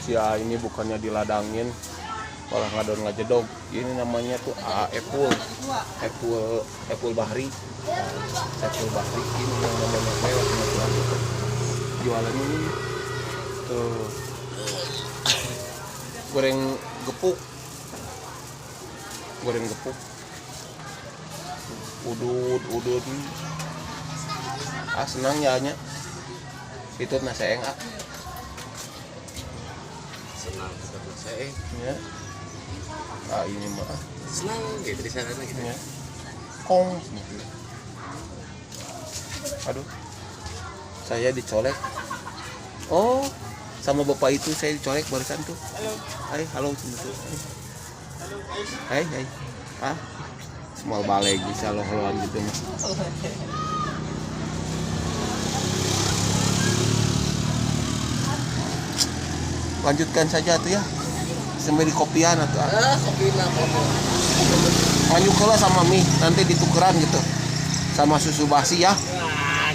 sia ini bukannya diladangin malah nggak jedog. Ini namanya tuh apple bahri. Apple bahri ini yang namanya lewat jualan ini tuh goreng gepuk udud senang ya nya itu nasi engak senang ketemu saya ya ini mah senang gitu di sana gitu ya kong aduh saya dicolek oh sama bapak itu saya dicolek barusan tuh halo hai semua balik bisa loh gitu mah lanjutkan saja tuh ya sampai di kopian atau kopi maju kalah sama mie nanti ditukeran gitu sama susu basi ya. Wah,